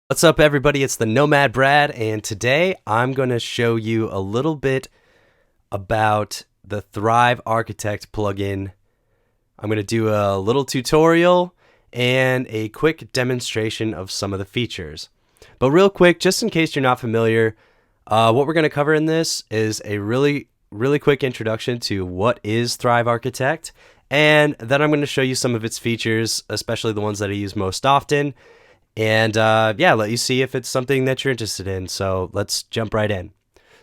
What's up, everybody? It's the Nomad Brad, and today I'm going to show you a little bit about the Thrive Architect plugin. I'm going to do a little tutorial and a quick demonstration of some of the features. But real quick, just in case you're not familiar, what we're going to cover in this is a really quick introduction to what is Thrive Architect, and then I'm going to show you some of its features, especially the ones that I use most often. And let you see if it's something that you're interested in. So let's jump right in.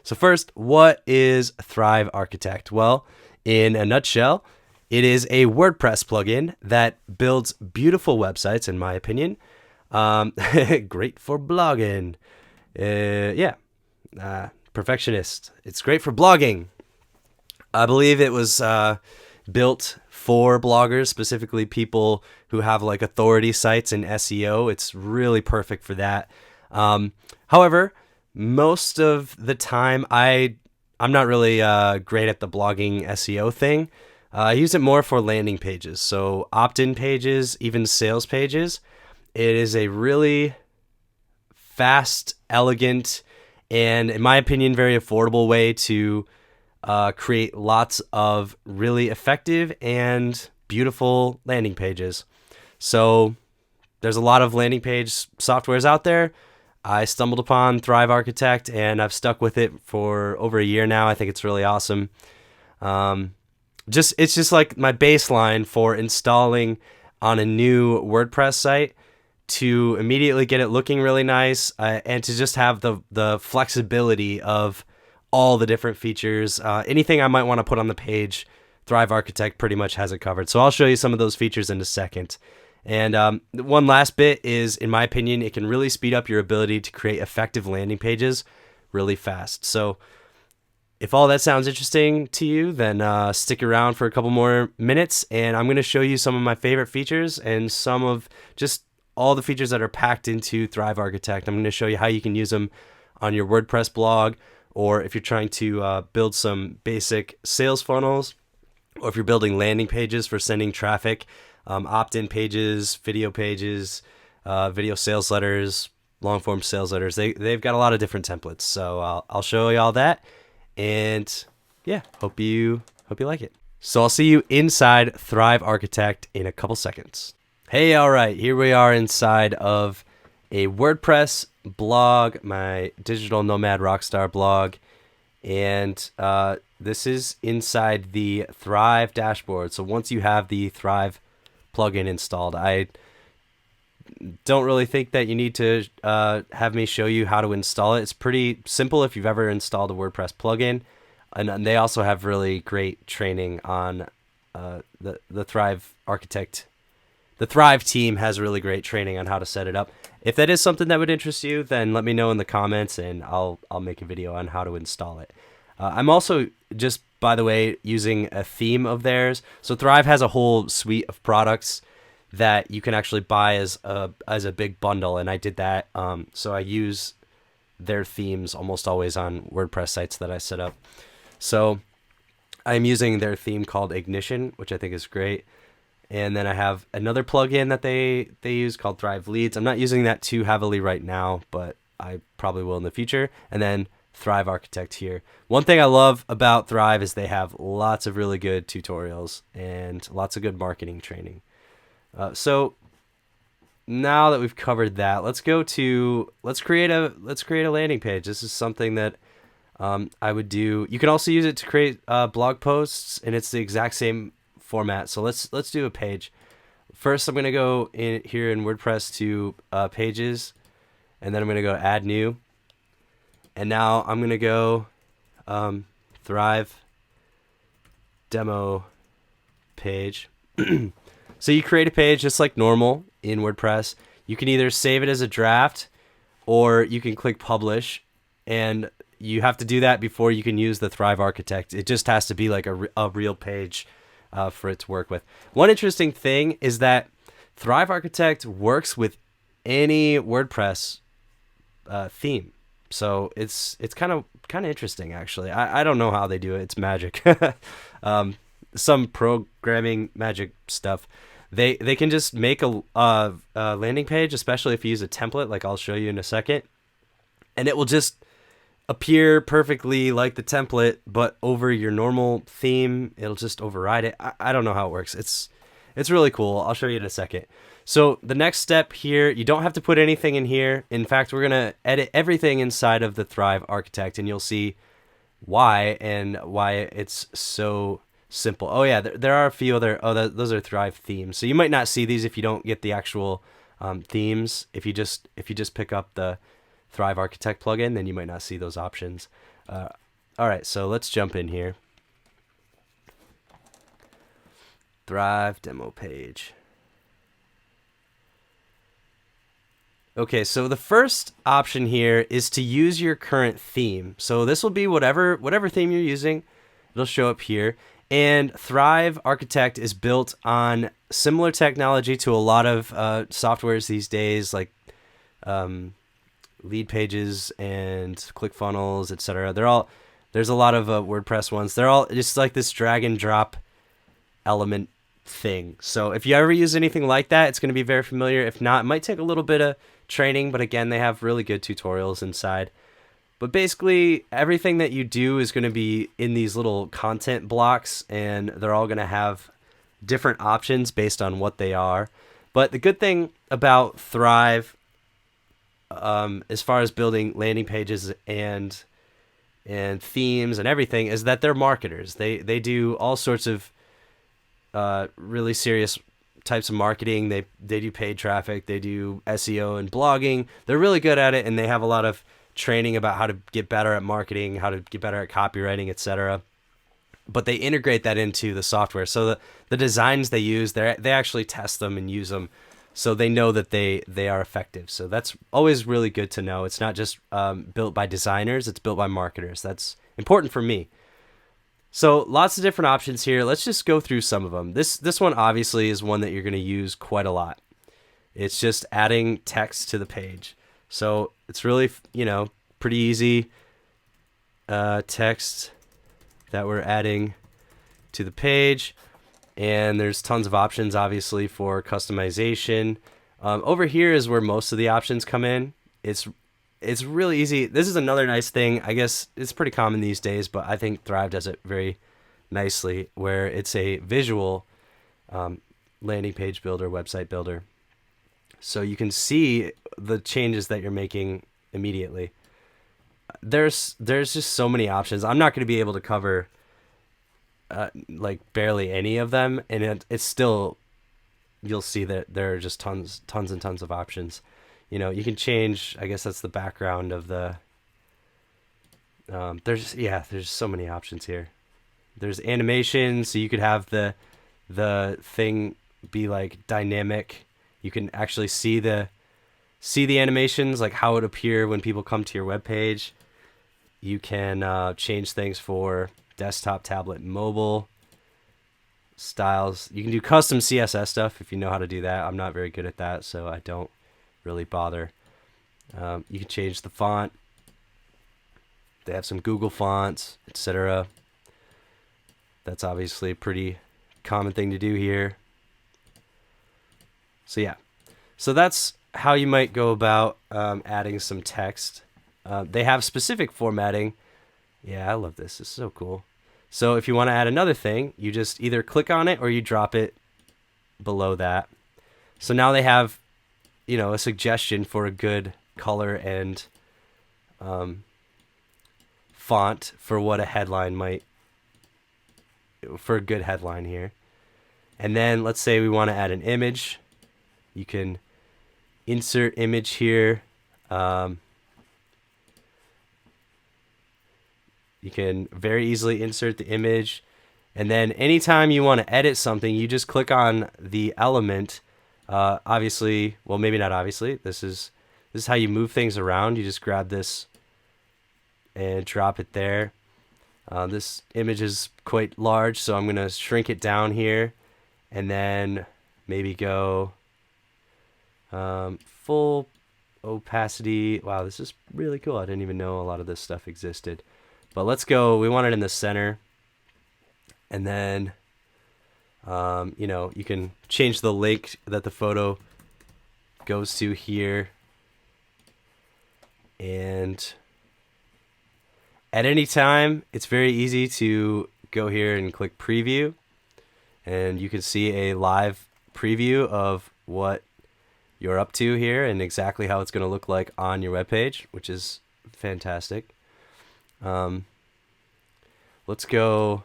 So first, what is Thrive Architect? Well, in a nutshell, it is a WordPress plugin that builds beautiful websites, in my opinion. Great for blogging. Perfectionist. It's great for blogging. I believe it was built for bloggers, specifically people who have like authority sites in SEO. It's really perfect for that. However, most of the time I'm not really great at the blogging SEO thing. I use it more for landing pages, so opt-in pages, even sales pages. It is a really fast, elegant, and in my opinion, very affordable way to create lots of really effective and beautiful landing pages. So there's a lot of landing page softwares out there. I stumbled upon Thrive Architect and I've stuck with it for over a year now. I think it's really awesome. It's just like my baseline for installing on a new WordPress site to immediately get it looking really nice, and to just have the flexibility of all the different features. Anything I might want to put on the page, Thrive Architect pretty much has it covered. So I'll show you some of those features in a second. And one last bit is, in my opinion, it can really speed up your ability to create effective landing pages really fast. So if all that sounds interesting to you, then stick around for a couple more minutes, and I'm going to show you some of my favorite features and some of just all the features that are packed into Thrive Architect. I'm going to show you how you can use them on your WordPress blog, or if you're trying to build some basic sales funnels, or if you're building landing pages for sending traffic, opt-in pages, video sales letters, long-form sales letters. They've got a lot of different templates. So I'll show you all that, and yeah, hope you like it. So I'll see you inside Thrive Architect in a couple seconds. Hey, all right, here we are inside of a WordPress blog, my digital nomad rockstar blog, and this is inside the Thrive dashboard. So once you have the Thrive plugin installed, I don't really think that you need to have me show you how to install it. It's pretty simple if you've ever installed a WordPress plugin, and they also have really great training on the Thrive Architect. The Thrive team has really great training on how to set it up. If that is something that would interest you, then let me know in the comments, and I'll make a video on how to install it. I'm also, just by the way, using a theme of theirs. So Thrive has a whole suite of products that you can actually buy as a big bundle, and I did that. So I use their themes almost always on WordPress sites that I set up. So I'm using their theme called Ignition, which I think is great. And then I have another plugin that they use called Thrive Leads. I'm not using that too heavily right now, but I probably will in the future. And then Thrive Architect here. One thing I love about Thrive is they have lots of really good tutorials and lots of good marketing training. So now that we've covered that, let's create a landing page. This is something that I would do. You can also use it to create blog posts, and it's the exact same format. So let's do a page. First, I'm going to go in here in WordPress to pages, and then I'm going to go add new. And now I'm going to go Thrive demo page. So you create a page just like normal in WordPress. You can either save it as a draft, or you can click publish, and you have to do that before you can use the Thrive Architect. It just has to be like a real page for it to work with. One interesting thing is that Thrive Architect works with any WordPress theme. So it's kind of interesting, actually. I don't know how they do it. It's magic. Some programming magic stuff. They can just make a landing page, especially if you use a template, like I'll show you in a second, and it will just appear perfectly like the template, but over your normal theme, it'll just override it. I don't know how it works. It's really cool. I'll show you in a second. So the next step here, you don't have to put anything in here. In fact, we're gonna edit everything inside of the Thrive Architect, and you'll see why and why it's so simple. Oh yeah, there are a few other. Those are Thrive themes. So you might not see these if you don't get the actual themes. If you just pick up the Thrive Architect plugin, then you might not see those options. All right, so let's jump in here. Thrive demo page. Okay, so the first option here is to use your current theme. So this will be whatever theme you're using. It'll show up here. And Thrive Architect is built on similar technology to a lot of softwares these days, like leadpages and ClickFunnels, etc. There's a lot of WordPress ones. They're all just like this drag and drop element thing. So if you ever use anything like that, it's going to be very familiar. If not, it might take a little bit of training, but again, they have really good tutorials inside. But basically, everything that you do is going to be in these little content blocks, and they're all going to have different options based on what they are. But the good thing about Thrive, as far as building landing pages and themes and everything, is that they're marketers. They do all sorts of really serious types of marketing. They do paid traffic, they do SEO and blogging. They're really good at it, and they have a lot of training about how to get better at marketing, how to get better at copywriting, etc. But they integrate that into the software. So the designs they use, they actually test them and use them, so they know that they are effective. So that's always really good to know. It's not just built by designers, it's built by marketers. That's important for me. So lots of different options here. Let's just go through some of them. This one obviously is one that you're going to use quite a lot. It's just adding text to the page. So it's really, pretty easy text that we're adding to the page. And there's tons of options, obviously, for customization. Over here is where most of the options come in. It's really easy. This is another nice thing. I guess it's pretty common these days, but I think Thrive does it very nicely, where it's a visual landing page builder, website builder. So you can see the changes that you're making immediately. There's just so many options. I'm not going to be able to cover like barely any of them, and it's still, you'll see that there are just tons and tons of options. You can change, I guess that's the background of the, there's so many options here. There's animation, so you could have the thing be like dynamic. You can actually see the animations, like how it appear when people come to your web page. You can change things for desktop, tablet, mobile styles. You can do custom CSS stuff if you know how to do that. I'm not very good at that, so I don't really bother. You can change the font. They have some Google fonts, etc. That's obviously a pretty common thing to do here. So yeah, so that's how you might go about adding some text. They have specific formatting. Yeah, I love this. This is so cool. So if you want to add another thing, you just either click on it or you drop it below that. So now they have, a suggestion for a good color and font for what a headline for a good headline here. And then let's say we want to add an image. You can insert image here. You can very easily insert the image. And then anytime you want to edit something, you just click on the element. Obviously, well, maybe not obviously. This is how you move things around. You just grab this and drop it there. This image is quite large, so I'm going to shrink it down here. And then maybe go full opacity. Wow, this is really cool. I didn't even know a lot of this stuff existed. But let's go. We want it in the center. And then You can change the link that the photo goes to here. And at any time, it's very easy to go here and click preview. And you can see a live preview of what you're up to here and exactly how it's going to look like on your webpage, which is fantastic. Let's go.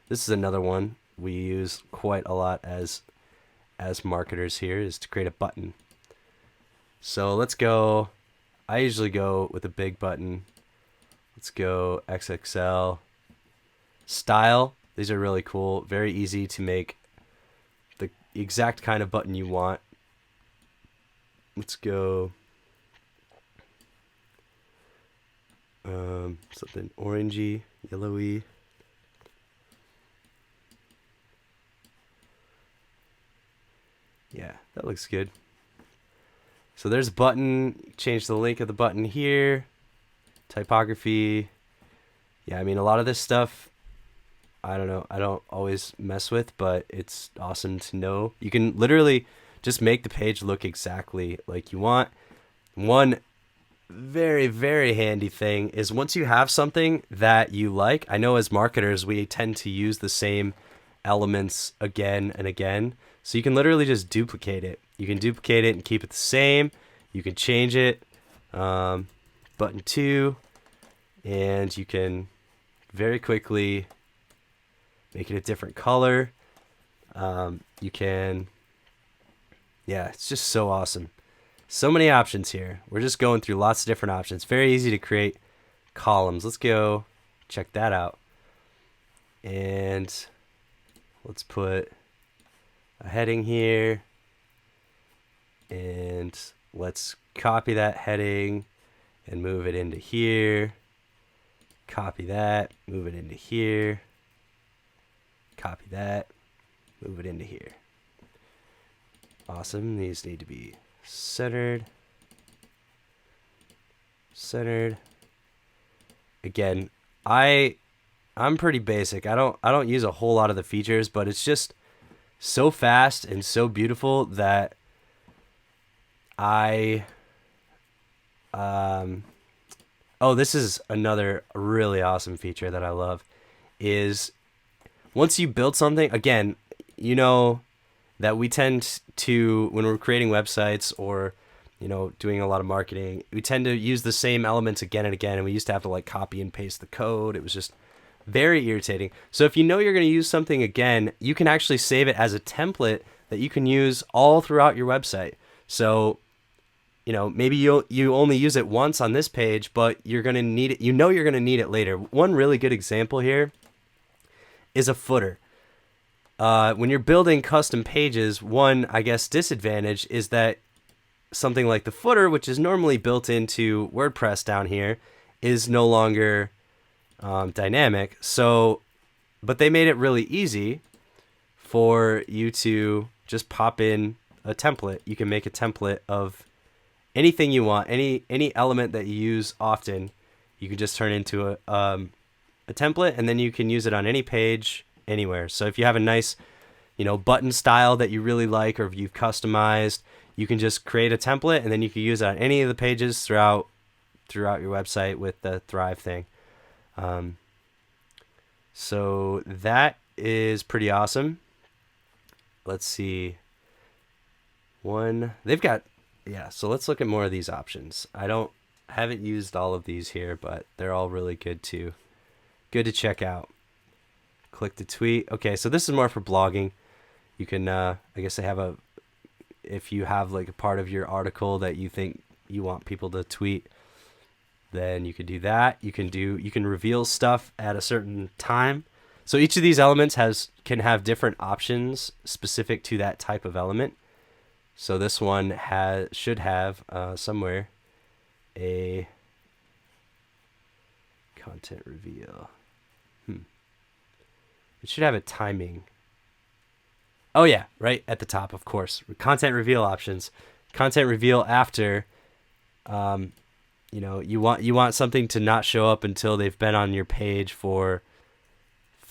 This is another one we use quite a lot as marketers here, is to create a button. So let's go. I usually go with a big button. Let's go XXL. Style. These are really cool. Very easy to make the exact kind of button you want. Let's go something orangey, yellowy. Yeah, that looks good. So there's a button. Change the link of the button here. Typography. Yeah, I mean, a lot of this stuff, I don't know, I don't always mess with, but it's awesome to know. You can literally just make the page look exactly like you want. One very, very handy thing is once you have something that you like, I know as marketers, we tend to use the same elements again and again. So you can literally just duplicate it. You can duplicate it and keep it the same. You can change it. Button 2. And you can very quickly make it a different color. You can, yeah, it's just so awesome. So many options here. We're just going through lots of different options. Very easy to create columns. Let's go check that out. And let's put a heading here. And let's copy that heading and move it into here. Copy that, move it into here. Copy that, move it into here. Awesome. These need to be centered. Again, I'm pretty basic. I don't use a whole lot of the features, but it's just so fast and so beautiful that this is another really awesome feature that I love, is once you build something, again, you know that we tend to, when we're creating websites or, doing a lot of marketing, we tend to use the same elements again and again, and we used to have to like copy and paste the code. It was just very irritating. So if you know you're going to use something again, you can actually save it as a template that you can use all throughout your website. So maybe you only use it once on this page, but you're going to need it. You're going to need it later. One really good example here is a footer. When you're building custom pages, one, I guess, disadvantage is that something like the footer, which is normally built into WordPress down here, is no longer dynamic. So, but they made it really easy for you to just pop in a template. You can make a template of anything you want, any element that you use often. You can just turn into a template, and then you can use it on any page anywhere. So if you have a nice, button style that you really like, or if you've customized, you can just create a template, and then you can use it on any of the pages throughout your website with the Thrive thing. So that is pretty awesome. Let's see. They've got, so let's look at more of these options. I haven't used all of these here, but they're all really good to check out. Click to tweet. Okay, so this is more for blogging. You can, I guess they have if you have like a part of your article that you think you want people to tweet, then you can do that. You can reveal stuff at a certain time. So each of these elements can have different options specific to that type of element. So this one should have somewhere a content reveal. It should have a timing. Oh yeah, right at the top, of course. Content reveal options. Content reveal after, you want something to not show up until they've been on your page for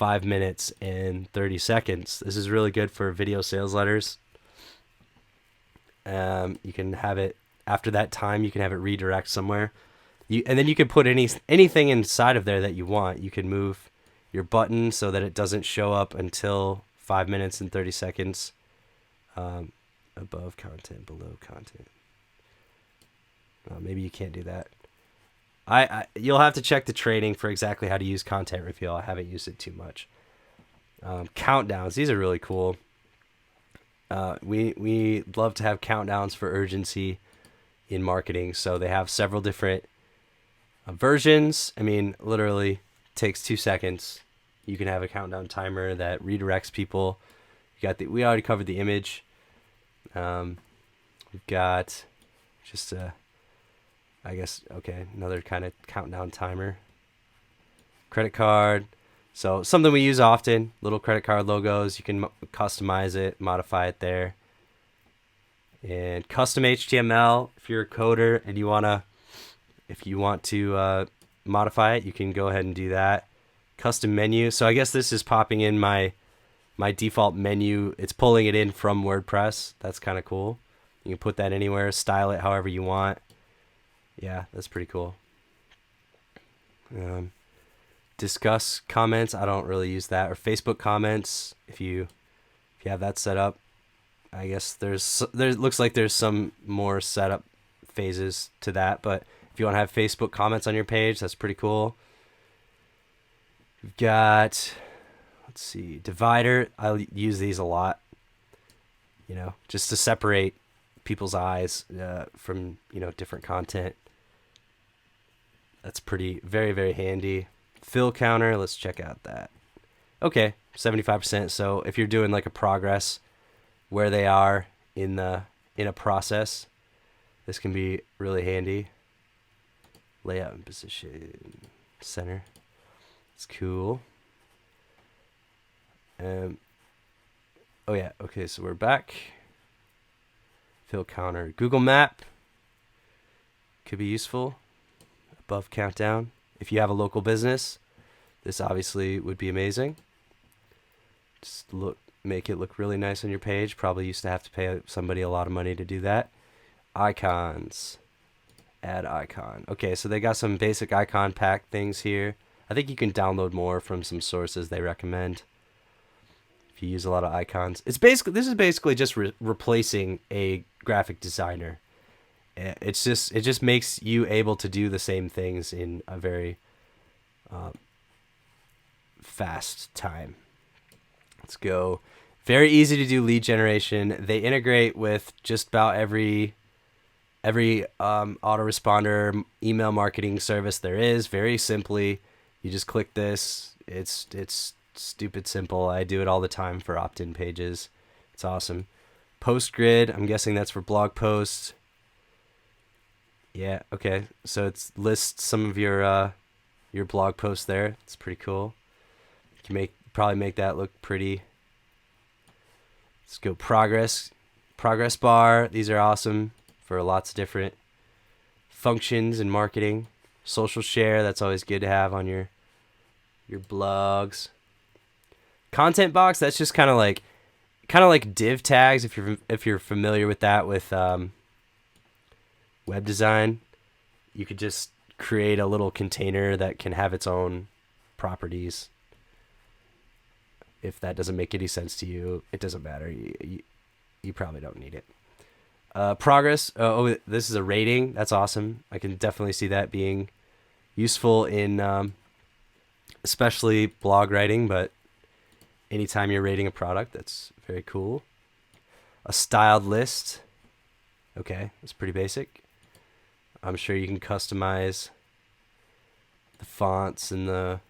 5 minutes and 30 seconds. This is really good for video sales letters. You can have it after that time. You can have it redirect somewhere. And then you can put anything inside of there that you want. You can move your button so that it doesn't show up until 5 minutes and 30 seconds. Above content, below content. Maybe you can't do that. You'll have to check the training for exactly how to use content reveal. I haven't used it too much. Countdowns. These are really cool. We love to have countdowns for urgency in marketing. So they have several different versions. I mean, literally takes 2 seconds. You can have a countdown timer that redirects people. We already covered the image. We've got just another kind of countdown timer. Credit card. So something we use often, little credit card logos. You can customize it, modify it there. And custom HTML, if you're a coder and if you want to modify it, you can go ahead and do that. Custom menu. So I guess this is popping in my default menu. It's pulling it in from WordPress. That's kind of cool. You can put that anywhere, style it however you want. Yeah, that's pretty cool. Discuss comments. I don't really use that. Or Facebook comments. If you have that set up, I guess there looks like there's some more setup phases to that. But if you want to have Facebook comments on your page, that's pretty cool. We've got, let's see, divider. I use these a lot. Just to separate people's eyes from different content. That's very, very handy. Fill counter, let's check out that. Okay, 75%. So if you're doing like a progress where they are in a process, this can be really handy. Layout and position center. It's cool. Oh yeah, okay, so we're back. Fill counter. Google Map could be useful. Above countdown. If you have a local business, this obviously would be amazing. Just make it look really nice on your page. Probably used to have to pay somebody a lot of money to do that. Icons. Add icon. Okay, so they got some basic icon pack things here. I think you can download more from some sources they recommend. If you use a lot of icons, this is basically just replacing a graphic designer. It just makes you able to do the same things in a very fast time. Let's go. Very easy to do lead generation. They integrate with just about every autoresponder email marketing service there is. Very simply, you just click this. It's stupid simple. I do it all the time for opt-in pages. It's awesome. Post grid. I'm guessing that's for blog posts. Yeah, okay. So it lists some of your blog posts there. It's pretty cool. You can probably make that look pretty. Let's go progress bar. These are awesome for lots of different functions in marketing. Social share, that's always good to have on your blogs. Content box, that's just kind of like div tags if you're familiar with that with web design. You could just create a little container that can have its own properties. If that doesn't make any sense to you, it doesn't matter. You probably don't need it. Progress. This is a rating. That's awesome. I can definitely see that being useful in especially blog writing, but anytime you're rating a product, that's very cool. A styled list. Okay, that's pretty basic. I'm sure you can customize the fonts and the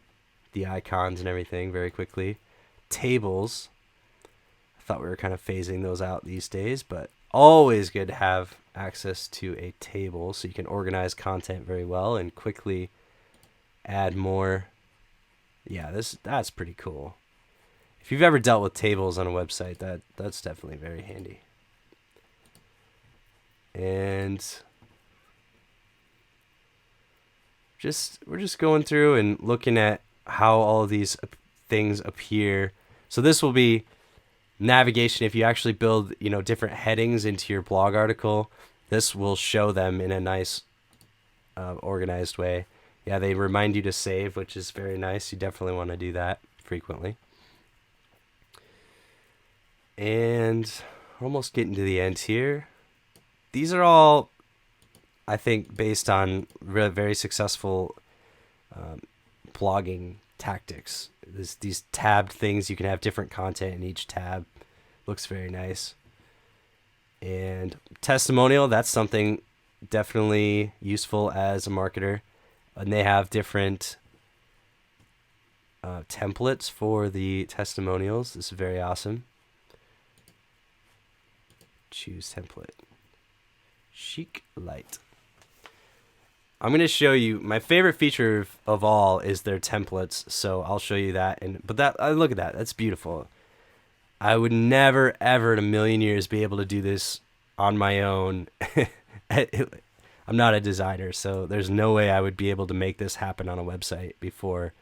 icons and everything very quickly. Tables. I thought we were kind of phasing those out these days, but always good to have access to a table so you can organize content very well and quickly add more. Yeah, that's pretty cool. If you've ever dealt with tables on a website, that's definitely very handy. And we're just going through and looking at how all of these things appear. So this will be navigation. If you actually build, different headings into your blog article, this will show them in a nice, organized way. Yeah, they remind you to save, which is very nice. You definitely want to do that frequently. And we're almost getting to the end here. These are all, I think, based on very successful blogging tactics. These tabbed things, you can have different content in each tab. Looks very nice. And testimonial, that's something definitely useful as a marketer. And they have different templates for the testimonials. This is very awesome. Choose template. Chic light. I'm going to show you my favorite feature of all is their templates. So I'll show you that. But look at that. That's beautiful. I would never, ever in a million years be able to do this on my own. I'm not a designer, so there's no way I would be able to make this happen on a website before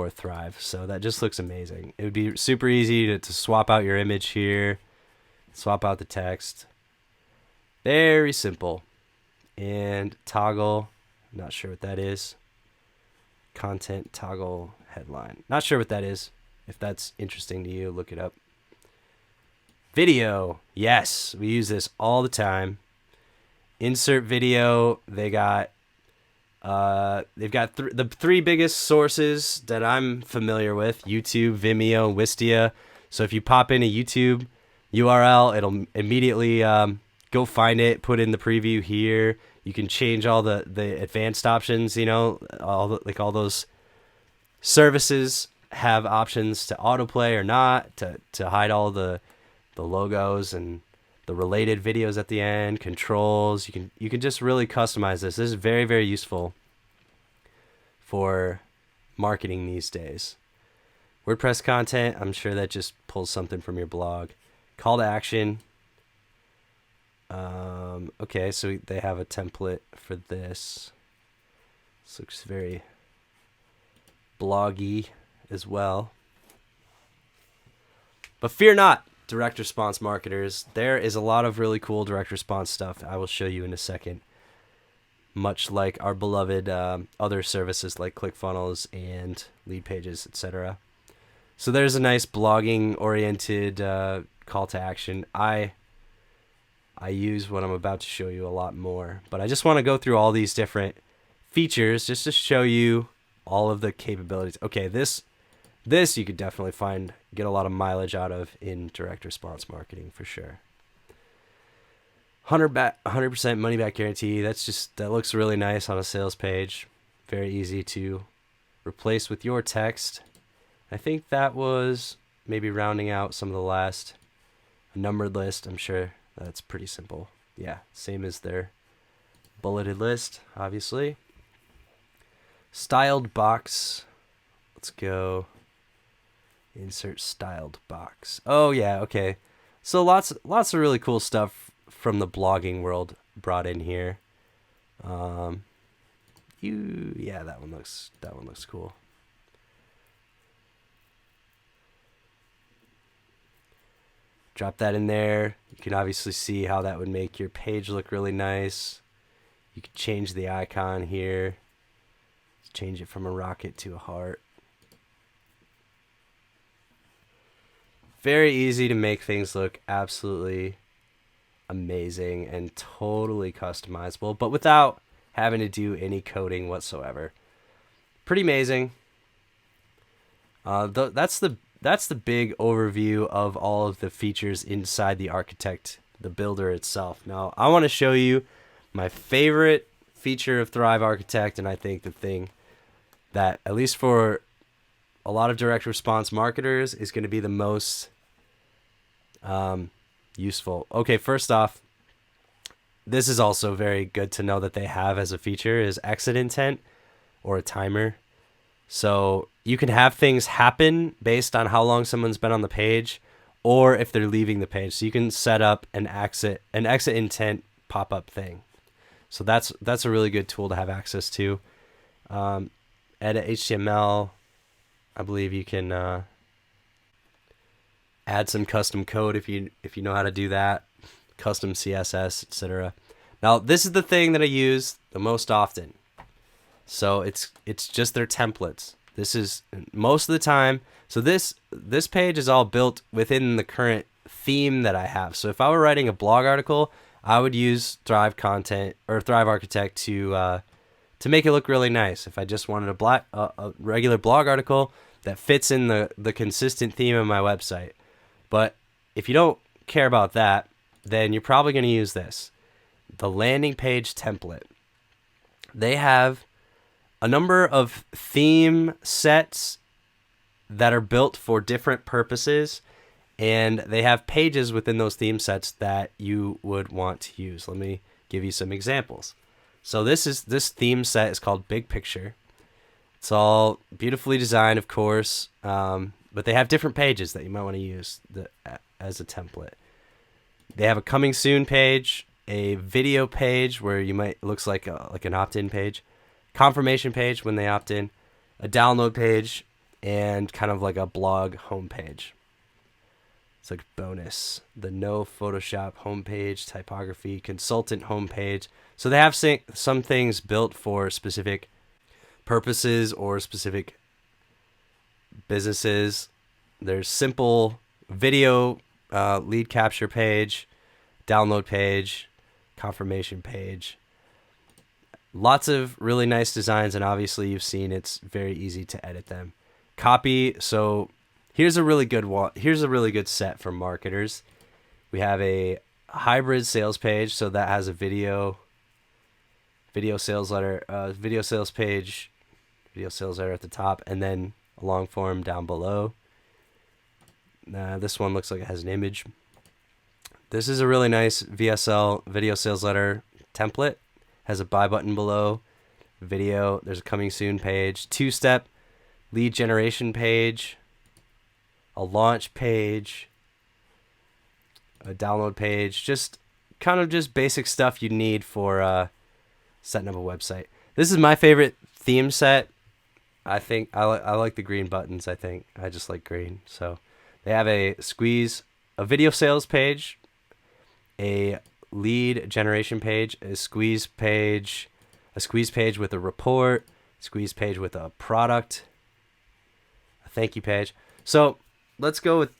Thrive. So that just looks amazing. It would be super easy to swap out your image here, swap out the text. Very simple. And toggle, not sure what that is. Content toggle headline. Not sure what that is. If that's interesting to you, look it up. Video. Yes, we use this all the time. Insert video. They've got the three biggest sources that I'm familiar with: YouTube, Vimeo, Wistia. So if you pop in a YouTube URL, it'll immediately go find it, put in the preview here. You can change all the advanced options, all those services have options to autoplay or not, to hide all the logos and the related videos at the end, controls. You can just really customize this. This is very, very useful for marketing these days. WordPress content, I'm sure that just pulls something from your blog. Call to action. Okay, so they have a template for this. This looks very bloggy as well. But fear not, direct response marketers. There is a lot of really cool direct response stuff I will show you in a second. Much like our beloved other services like ClickFunnels and leadpages, etc. So there's a nice blogging-oriented call to action. I use what I'm about to show you a lot more, but I just want to go through all these different features just to show you all of the capabilities. Okay, this you could definitely get a lot of mileage out of in direct response marketing for sure. 100% money back guarantee. That looks really nice on a sales page. Very easy to replace with your text. I think that was maybe rounding out some of the last numbered list. I'm sure that's pretty simple. Yeah, same as their bulleted list, obviously. Styled box. Let's go. Insert styled box. Oh yeah, okay. So lots of really cool stuff from the blogging world brought in here. That one looks cool. Drop that in there. You can obviously see how that would make your page look really nice. You could change the icon here. Change it from a rocket to a heart. Very easy to make things look absolutely amazing and totally customizable, but without having to do any coding whatsoever. Pretty amazing. That's the big overview of all of the features inside the Architect, the builder itself. Now, I want to show you my favorite feature of Thrive Architect, and I think the thing that, at least for a lot of direct response marketers, is going to be the most useful. Okay, first off, this is also very good to know that they have as a feature is exit intent or a timer. So you can have things happen based on how long someone's been on the page or if they're leaving the page. So you can set up an exit intent pop-up thing. So that's a really good tool to have access to. Edit HTML. I believe you can add some custom code if you know how to do that, custom CSS, etc. Now, this is the thing that I use the most often. So it's just their templates. This is most of the time. So this page is all built within the current theme that I have. So if I were writing a blog article, I would use Thrive Content or Thrive Architect to make it look really nice. If I just wanted a regular blog article that fits in the consistent theme of my website. But if you don't care about that, then you're probably going to use this, the landing page template. They have a number of theme sets that are built for different purposes, and they have pages within those theme sets that you would want to use. Let me give you some examples. So this theme set is called Big Picture. It's all beautifully designed, of course, but they have different pages that you might want to use as a template. They have a coming soon page, a video page where it looks like an opt-in page, confirmation page when they opt in, a download page, and kind of like a blog homepage. It's like bonus. The no Photoshop homepage, typography, consultant homepage. So they have some things built for specific purposes or specific businesses. There's simple video lead capture page, download page, confirmation page. Lots of really nice designs, and obviously you've seen it's very easy to edit them. Copy. So here's a really good one. Here's a really good set for marketers. We have a hybrid sales page, so that has a video sales letter, video sales page, video sales letter at the top, and then a long form down below. This one looks like it has an image. This is a really nice VSL, video sales letter template. Has a buy button below, video. There's a coming soon page, 2-step lead generation page, a launch page, a download page. Just kind of just basic stuff you need for setting up a website. This is my favorite theme set. I think I like the green buttons. I just like green. So they have a video sales page, a lead generation page, a squeeze page with a report, squeeze page with a product, a thank you page. So let's go with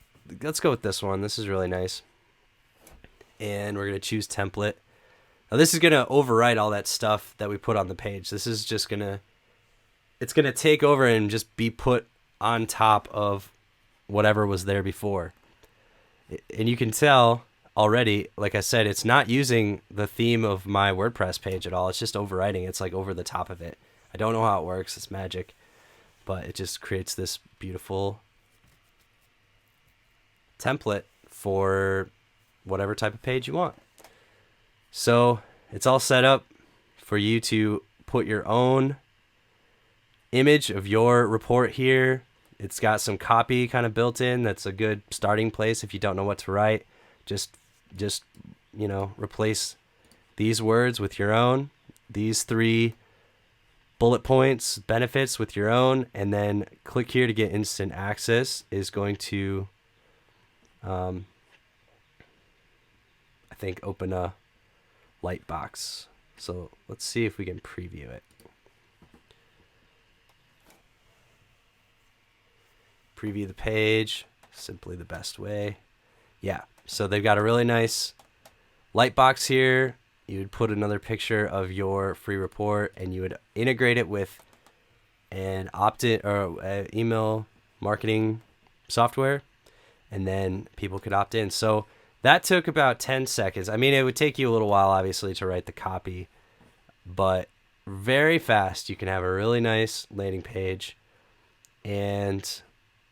this one. This is really nice. And we're gonna choose template. Now this is gonna overwrite all that stuff that we put on the page. This is just gonna take over and just be put on top of whatever was there before. And you can tell already, like I said, it's not using the theme of my WordPress page at all. It's just overwriting. It's like over the top of it. I don't know how it works. It's magic. But it just creates this beautiful template for whatever type of page you want. So it's all set up for you to put your own image of your report here. It's got some copy kind of built in. That's a good starting place if you don't know what to write. Just replace these words with your own, these 3 bullet points, benefits with your own, and then click here to get instant access is going to, I think, open a light box. So let's see if we can preview it. Preview the page, simply the best way. Yeah, so they've got a really nice light box here. You would put another picture of your free report, and you would integrate it with an opt-in or email marketing software, and then people could opt in. So that took about 10 seconds. I mean, it would take you a little while, obviously, to write the copy, but very fast. You can have a really nice landing page, and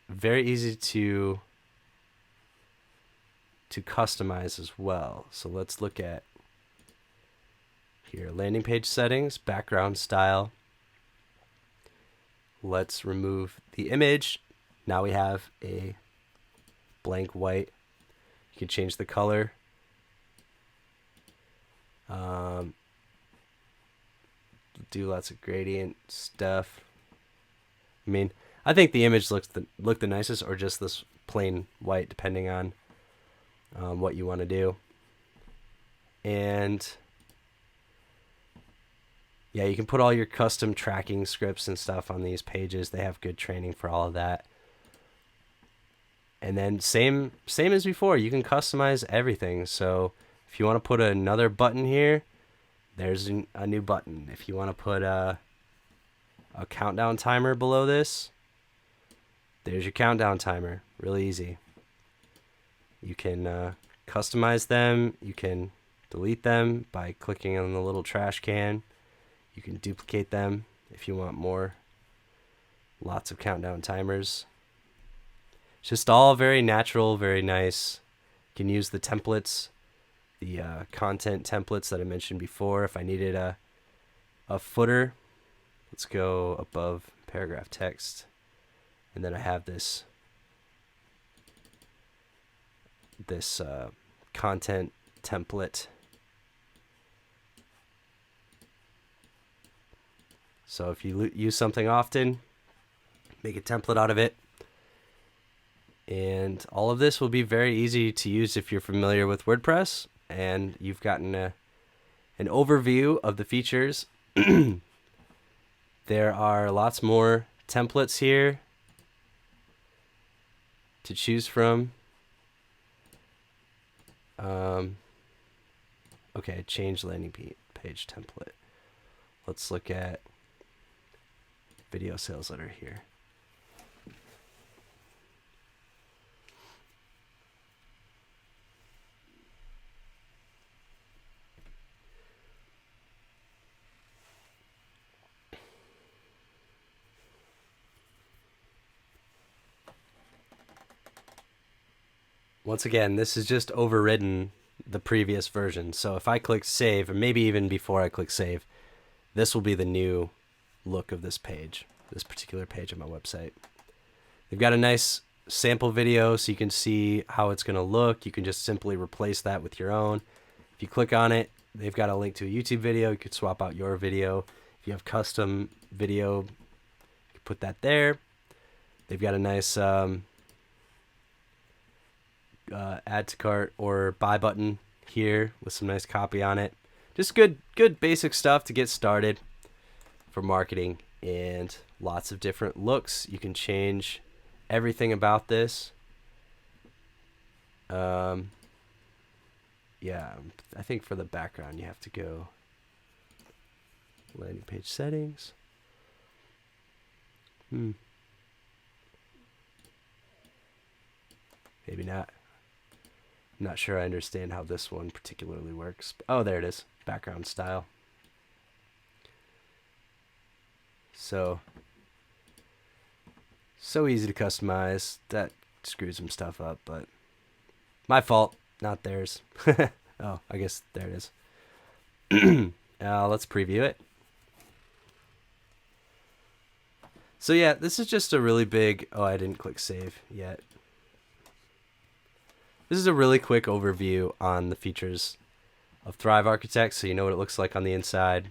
very easy to customize as well. So let's look at here, landing page settings, background style. Let's remove the image. Now we have a blank white. You can change the color. Do lots of gradient stuff. I mean, I think the image look the nicest, or just this plain white, depending on what you want to do. And yeah, you can put all your custom tracking scripts and stuff on these pages. They have good training for all of that. And then same as before, you can customize everything. So if you want to put another button here, there's a new button. If you want to put a countdown timer below this, there's your countdown timer. Really easy. You can customize them. You can delete them by clicking on the little trash can. You can duplicate them if you want more. Lots of countdown timers. It's just all very natural, very nice. You can use the templates, the content templates that I mentioned before. If I needed a footer, let's go above paragraph text. And then I have this content template. So if you use something often, make a template out of it. And all of this will be very easy to use if you're familiar with WordPress and you've gotten an overview of the features. There are lots more templates here to choose from. Okay, change landing page template. Let's look at video sales letter here. Once again, this is just overridden the previous version. So if I click save, or maybe even before I click save, this will be the new look of this page, this particular page on my website. They've got a nice sample video so you can see how it's going to look. You can just simply replace that with your own. If you click on it, they've got a link to a YouTube video. You could swap out your video. If you have custom video, you can put that there. They've got a nice add to cart or buy button here with some nice copy on it. Just good basic stuff to get started for marketing, and lots of different looks. You can change everything about this. Yeah, I think for the background you have to go landing page settings. Maybe not. I'm not sure I understand how this one particularly works. Oh, there it is. Background style. So easy to customize. That screws some stuff up, but my fault, not theirs. Oh, I guess there it is. Let's preview it. So yeah, this is just a really big... Oh, I didn't click save yet. This is a really quick overview on the features of Thrive Architect, so you know what it looks like on the inside.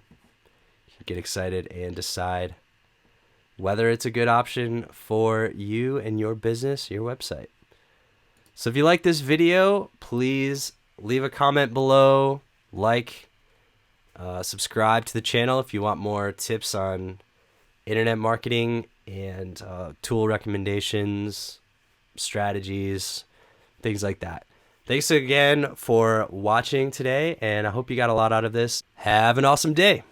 You can get excited and decide whether it's a good option for you and your business, your website. So if you like this video, please leave a comment below, subscribe to the channel if you want more tips on internet marketing and tool recommendations, strategies, things like that. Thanks again for watching today, and I hope you got a lot out of this. Have an awesome day.